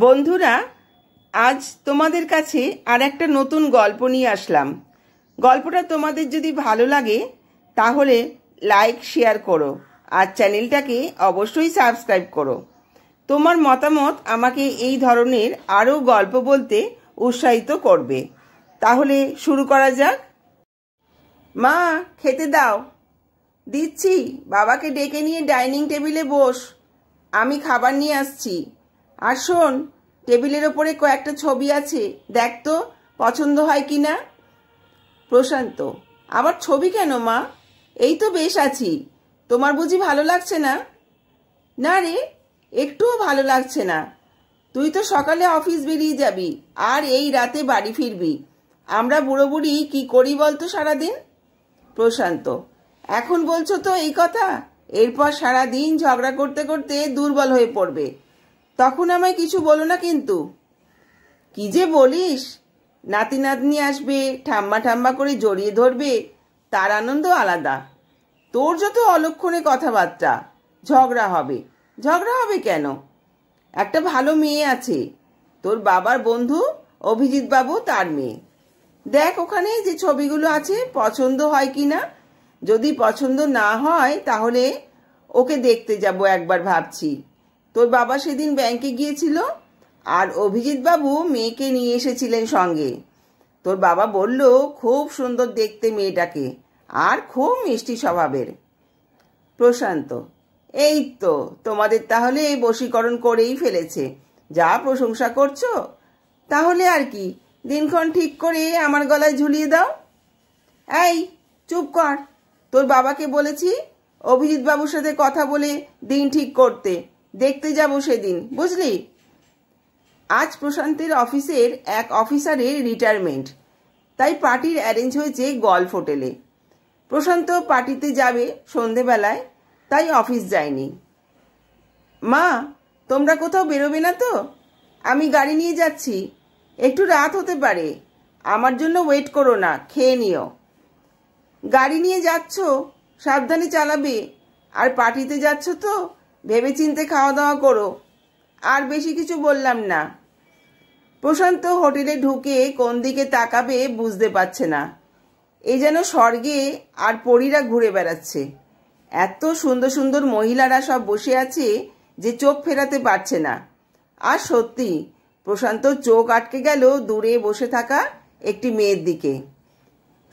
বন্ধুরা, আজ তোমাদের কাছে আর একটা নতুন গল্প নিয়ে আসলাম। গল্পটা তোমাদের যদি ভালো লাগে তাহলে লাইক শেয়ার করো আর চ্যানেলটাকে অবশ্যই সাবস্ক্রাইব করো। তোমার মতামত আমাকে এই ধরনের আরও গল্প বলতে উৎসাহিত করবে। তাহলে শুরু করা যাক। মা, খেতে দাও। দিচ্ছি, বাবাকে ডেকে নিয়ে ডাইনিং টেবিলে বস, আমি খাবার নিয়ে আসছি। আর শোন, টেবিলের ওপরে কয়েকটা ছবি আছে, দেখ তো পছন্দ হয় কি না। প্রশান্ত: আবার ছবি কেন মা? এই তো বেশ আছি, তোমার বুঝি ভালো লাগছে না? না রে, একটুও ভালো লাগছে না। তুই তো সকালে অফিস বেরিয়ে যাবি আর এই রাতে বাড়ি ফিরবি। আমরা বুড়ো বুড়ি কি করি বলতো সারাদিন? প্রশান্ত: এখন বলছো তো এই কথা, এরপর সারাদিন ঝগড়া করতে করতে দুর্বল হয়ে পড়বে। তখন আমায় কিছু বলো না কিন্তু। কি যে বলিস, নাতি নাতনি আসবে, ঠাম্মা ঠাম্মা করে জড়িয়ে ধরবে, তার আনন্দ আলাদা। তোর যত অলক্ষণে কথাবার্তা। ঝগড়া হবে? ঝগড়া হবে কেন? একটা ভালো মেয়ে আছে, তোর বাবার বন্ধু অভিজিৎ বাবু, তার মেয়ে। দেখ ওখানে যে ছবিগুলো আছে, পছন্দ হয় কি না। যদি পছন্দ না হয় তাহলে ওকে দেখতে যাব একবার ভাবছি। তোর বাবা সেদিন ব্যাংকে গিয়েছিল আর অভিজিৎ বাবু মেয়েকে নিয়ে এসেছিলেন সঙ্গে। তোর বাবা বলল খুব সুন্দর দেখতে মেয়েটাকে আর খুব মিষ্টি স্বভাবের। প্রশান্ত: এই তো, তোমাদের তাহলে বশীকরণ করেই ফেলেছে। যা প্রশংসা করছো, তাহলে আর কি, দিনক্ষণ ঠিক করে আমার গলায় ঝুলিয়ে দাও। এই চুপ কর, তোর বাবাকে বলেছি অভিজিৎ বাবুর সাথে কথা বলে দিন ঠিক করতে। দেখতে যাব সেদিন, বুঝলি? আজ প্রশান্তের অফিসের এক অফিসারের রিটায়ারমেন্ট, তাই পার্টির অ্যারেঞ্জ হয়েছে গলফ হোটেলে। প্রশান্ত পার্টিতে যাবে সন্ধেবেলায়, তাই অফিস যায়নি। মা, তোমরা কোথাও বেরোবে না তো? আমি গাড়ি নিয়ে যাচ্ছি, একটু রাত হতে পারে, আমার জন্য ওয়েট করো না, খেয়ে নিও। গাড়ি নিয়ে যাচ্ছ, সাবধানে চালাবে। আর পার্টিতে যাচ্ছ তো, ভেবেচিন্তে খাওয়া দাওয়া করো। আর বেশি কিছু বললাম না। প্রশান্ত হোটেলে ঢুকে কোন দিকে তাকাবে বুঝতে পারছে না। এই যেন স্বর্গে আর পরীরা ঘুরে বেড়াচ্ছে। এত সুন্দর সুন্দর মহিলারা সব বসে আছে যে চোখ ফেরাতে পারছে না। আর সত্যি প্রশান্ত চোখ আটকে গেল দূরে বসে থাকা একটি মেয়ের দিকে।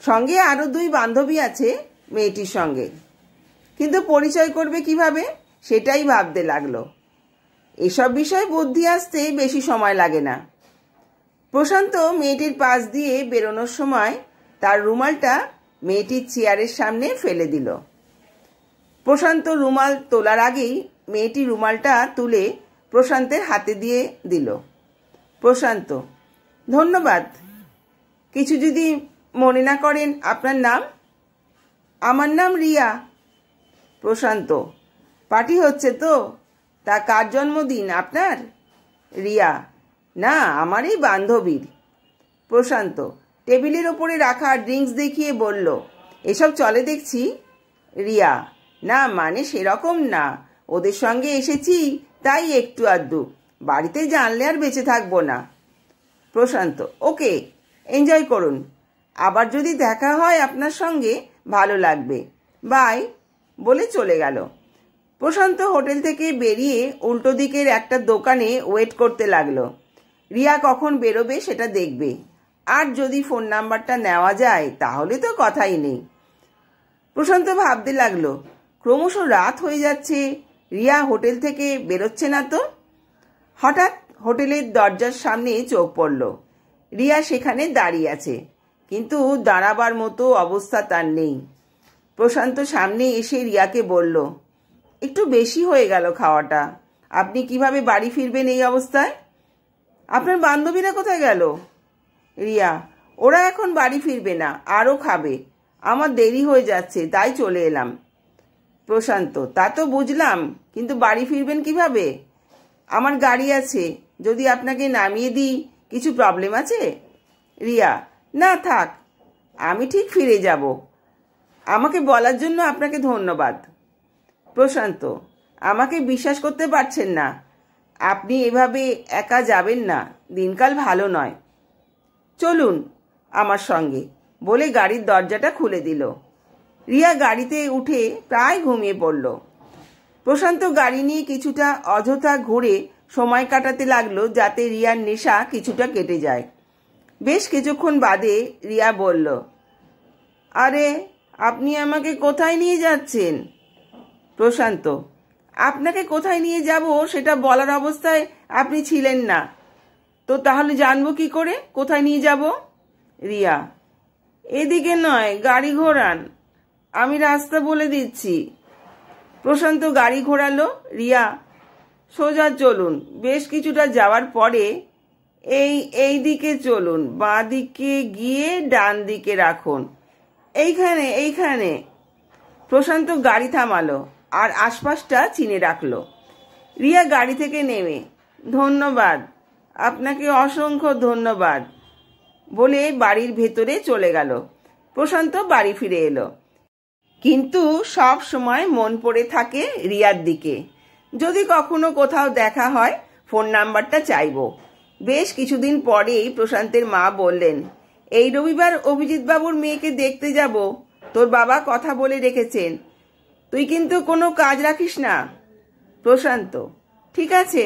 সঙ্গে আরো দুই বান্ধবী আছে মেয়েটির সঙ্গে, কিন্তু পরিচয় করবে কিভাবে সেটাই ভাবতে লাগলো। এসব বিষয়ে বুদ্ধি আসতে বেশি সময় লাগে না। প্রশান্ত মেয়েটির পাশ দিয়ে বেরোনোর সময় তার রুমালটা মেয়েটির চেয়ারের সামনে ফেলে দিল। প্রশান্ত রুমাল তোলার আগেই মেয়েটি রুমালটা তুলে প্রশান্তের হাতে দিয়ে দিল। প্রশান্ত: ধন্যবাদ। কিছু যদি মনে না করেন, আপনার নাম? আমার নাম রিয়া। প্রশান্ত: পার্টি হচ্ছে তো? তা কার জন্মদিন আপনার? রিয়া: না, আমার এই বান্ধবীর। প্রশান্ত টেবিলের ওপরে রাখা ড্রিঙ্কস দেখিয়ে বলল, এসব চলে দেখছি। রিয়া: না মানে সেরকম না, ওদের সঙ্গে এসেছি তাই একটু আধটু, বাড়িতে জানলে আর বেঁচে থাকবো না। প্রশান্ত: ওকে, এনজয় করুন। আবার যদি দেখা হয় আপনার সঙ্গে ভালো লাগবে, বাই বলে চলে গেল। প্রশান্ত হোটেল থেকে বেরিয়ে উল্টো দিকের একটা দোকানে ওয়েট করতে লাগলো। রিয়া কখন বেরোবে সেটা দেখবে, আর যদি ফোন নাম্বারটা নেওয়া যায় তাহলে তো কথাই নেই। প্রশান্ত ভাবতে লাগলো, ক্রমশ রাত হয়ে যাচ্ছে, রিয়া হোটেল থেকে বেরোচ্ছে না তো। হঠাৎ হোটেলের দরজার সামনে চোখ পড়ল। রিয়া সেখানে দাঁড়িয়ে আছে, কিন্তু দাঁড়াবার মতো অবস্থা তার নেই। প্রশান্ত সামনে এসে রিয়াকে বলল, একটু বেশি হয়ে গেল খাওয়াটা, আপনি কিভাবে বাড়ি ফিরবেন এই অবস্থায়? আপনার বান্ধবীরা কোথায় গেল? রিয়া: ওরা এখন বাড়ি ফিরবে না, আরও খাবে, আমার দেরি হয়ে যাচ্ছে তাই চলে এলাম। প্রশান্ত: তা তো বুঝলাম, কিন্তু বাড়ি ফিরবেন কিভাবে? আমার গাড়ি আছে, যদি আপনাকে নামিয়ে দিই কিছু প্রবলেম আছে? রিয়া: না থাক, আমি ঠিক ফিরে যাব। আমাকে বলার জন্য আপনাকে ধন্যবাদ। প্রশান্ত: আমাকে বিশ্বাস করতে পারছেন না? আপনি এভাবে একা যাবেন না, দিনকাল ভালো নয়। চলুন আমার সঙ্গে, বলে গাড়ির দরজাটা খুলে দিল। রিয়া গাড়িতে উঠে প্রায় ঘুমিয়ে পড়ল। প্রশান্ত গাড়ি নিয়ে কিছুটা অযথা ঘুরে সময় কাটাতে লাগলো, যাতে রিয়ার নেশা কিছুটা কেটে যায়। বেশ কিছুক্ষণ বাদে রিয়া বলল, আরে আপনি আমাকে কোথায় নিয়ে যাচ্ছেন? প্রশান্ত, আপনাকে কোথায় নিয়ে যাব সেটা বলার অবস্থায় আপনি ছিলেন না, তো তাহলে জানবো কি করে কোথায় নিয়ে যাব? রিয়া, এদিকে নয়, গাড়ি ঘোরান, আমি রাস্তা বলে দিচ্ছি। প্রশান্ত গাড়ি ঘোরালো। সোজা চলুন, বেশ কিছুটা যাওয়ার পরে এই দিকে চলুন, বাঁ দিকে গিয়ে ডান দিকে রাখুন, এইখানে। প্রশান্ত গাড়ি থামালো আর আশপাশটা চিনে রাখলো। রিয়া গাড়ি থেকে নেমে, ধন্যবাদ, আপনাকে অসংখ্য ধন্যবাদ, বলে বাড়ির ভেতরে চলে গেল। প্রশান্ত বাড়ি ফিরে এলো, কিন্তু সব সময় মন পড়ে থাকে রিয়ার দিকে। যদি কখনো কোথাও দেখা হয় ফোন নাম্বারটা চাইবো। বেশ কিছুদিন পরেই প্রশান্তের মা বললেন, এই রবিবার অভিজিৎ বাবুর মেয়েকে দেখতে যাব, তোর বাবা কথা বলে রেখেছেন, তুই কিন্তু কোনো কাজ রাখিস না। প্রশান্ত, ঠিক আছে।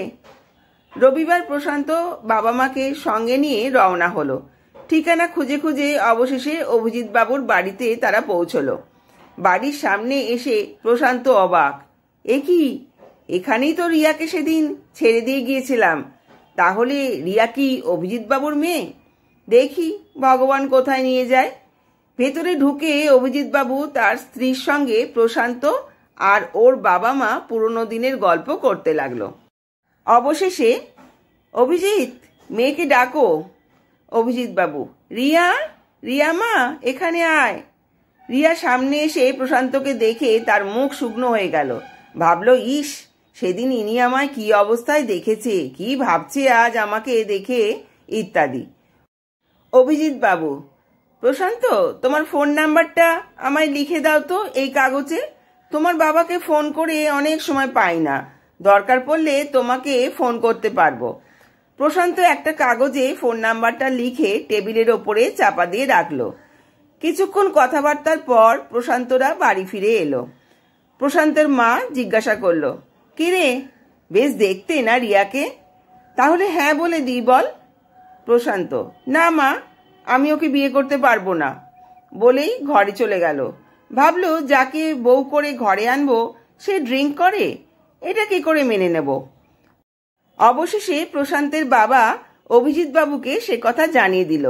রবিবার প্রশান্ত বাবা মাকে সঙ্গে নিয়ে রওনা হলো। ঠিকানা খুঁজে খুঁজে অবশেষে অভিজিৎ বাবুর বাড়িতে তারা পৌঁছলো। বাড়ির সামনে এসে প্রশান্ত অবাক, এ কি, এখানেই তো রিয়াকে সেদিন ছেড়ে দিয়ে গিয়েছিলাম, তাহলে রিয়া কি অভিজিৎ বাবুর মেয়ে? দেখি ভগবান কোথায় নিয়ে যায়। ভেতরে ঢুকে অভিজিৎ বাবু তার স্ত্রীর সঙ্গে প্রশান্ত আর ওর বাবা মা পুরনো দিনের গল্প করতে লাগলো। অবশেষে, অভিজিৎ, মেয়েকে ডাকো। অভিজিৎ বাবু, রিয়া মা, এখানে আয়। রিয়া সামনে এসে প্রশান্তকে দেখে তার মুখ শুকনো হয়ে গেল। ভাবলো, ইস, সেদিন ইনি আমায় কি অবস্থায় দেখেছে, কি ভাবছে আজ আমাকে দেখে, ইত্যাদি। অভিজিৎ বাবু, প্রশান্ত, তোমার ফোন নাম্বারটা আমায় লিখে দাও তো এই কাগজে। তোমার বাবাকে ফোন করে অনেক সময় পাই না, দরকার পড়লে তোমাকে ফোন করতে পারবো। প্রশান্ত একটা কাগজে ফোন নাম্বারটা লিখে টেবিলের ওপরে চাপা দিয়ে রাখলো। কিছুক্ষণ কথাবার্তার পর প্রশান্তরা বাড়ি ফিরে এলো। প্রশান্তের মা জিজ্ঞাসা করলো, কিরে, বেশ দেখতে না রিয়াকে? তাহলে হ্যাঁ বলে দিই, বল। প্রশান্ত, না মা, আমি ওকে বিয়ে করতে পারবো না, বলেই ঘরে চলে গেল। ভাবলো, যাকে বউ করে ঘরে আনবো সে ড্রিঙ্ক করে, এটা কি করে মেনে নেব। অবশেষে প্রশান্তের বাবা অভিজিৎ বাবুকে সে কথা জানিয়ে দিল।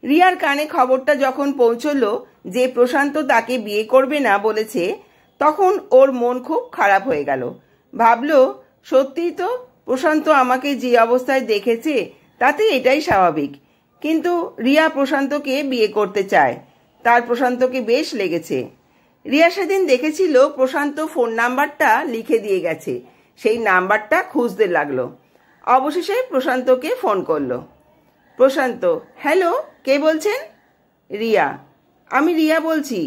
রিয়ার কানে খবরটা যখন পৌঁছলো যে প্রশান্ত তাকে বিয়ে করবে না বলেছে, তখন ওর মন খুব খারাপ হয়ে গেল। ভাবলো, সত্যিই তো, প্রশান্ত আমাকে যে অবস্থায় দেখেছে তাতে এটাই স্বাভাবিক, কিন্তু রিয়া প্রশান্তকে বিয়ে করতে চায়, তার প্রশান্তকে বেশ লেগেছে। রিয়া সেদিন দেখেছিল প্রশান্ত ফোন নাম্বারটা লিখে দিয়ে গেছে, সেই নাম্বারটা খুঁজতে লাগলো। অবশেষে প্রশান্তকে ফোন করলো। প্রশান্ত, হ্যালো, কে বলছেন? রিয়া, আমি রিয়া বলছি।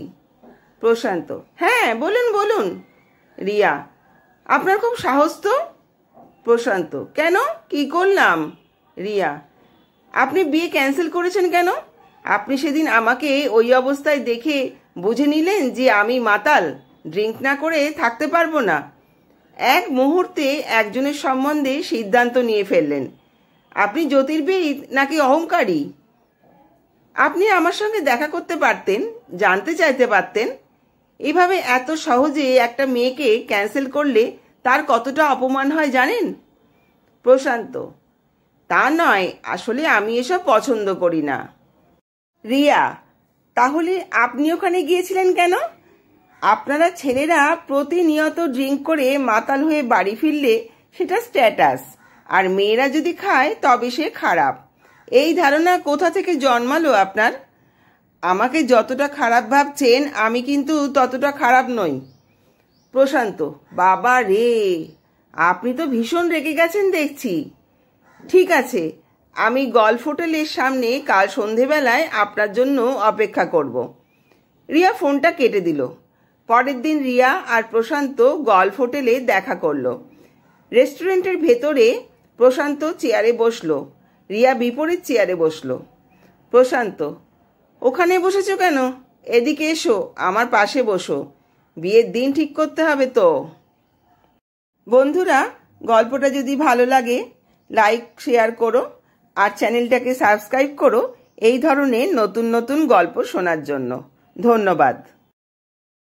প্রশান্ত, হ্যাঁ বলুন। রিয়া, আপনার খুব সাহস তো। প্রশান্ত, কেন, কি করলাম? রিয়া, আপনি বিয়ে ক্যান্সেল করেছেন কেন? আপনি সেদিন আমাকে ওই অবস্থায় দেখে বুঝে নিলেন যে আমি মাতাল, ড্রিঙ্ক না করে থাকতে পারবো না। এক মুহূর্তে একজনের সম্বন্ধে সিদ্ধান্ত নিয়ে ফেললেন। আপনি জ্যোতির্বিদ নাকি অহংকারী? আপনি আমার সঙ্গে দেখা করতে পারতেন, জানতে চাইতে পারতেন। এভাবে এত সহজে একটা মেয়েকে ক্যান্সেল করলে তার কতটা অপমান হয় জানেন? প্রশান্ত, তা নয়, আসলে আমি এসব পছন্দ করি না। রিয়া, তাহলে আপনি ওখানে গিয়েছিলেন কেন? আপনারা ছেলেরা প্রতিনিয়ত ড্রিঙ্ক করে মাতাল হয়ে বাড়ি ফিরলে সেটা স্ট্যাটাস, আর মেয়েরা যদি খায় তবে সে খারাপ, এই ধারণা কোথা থেকে জন্মালো আপনার? আমাকে যতটা খারাপ ভাবছেন আমি কিন্তু ততটা খারাপ নই। প্রশান্ত, বাবা রে, আপনি তো ভীষণ রেগে গেছেন দেখছি। ঠিক আছে, আমি গলফ হোটেলের সামনে কাল সন্ধেবেলায় আপনার জন্য অপেক্ষা করব। রিয়া ফোনটা কেটে দিল। পরের দিন রিয়া আর প্রশান্ত গলফ হোটেলে দেখা করলো। রেস্টুরেন্টের ভেতরে প্রশান্ত চেয়ারে বসলো। রিয়া বিপরীত চেয়ারে বসলো। প্রশান্ত: ওখানে বসেছো কেন? এদিকে এসো, আমার পাশে বসো। বিয়ের দিন ঠিক করতে হবে তো। বন্ধুরা, গল্পটা যদি ভালো লাগে লাইক শেয়ার করো আর চ্যানেলটাকে সাবস্ক্রাইব করো এই ধরনের নতুন নতুন গল্প শোনার জন্য। ধন্যবাদ।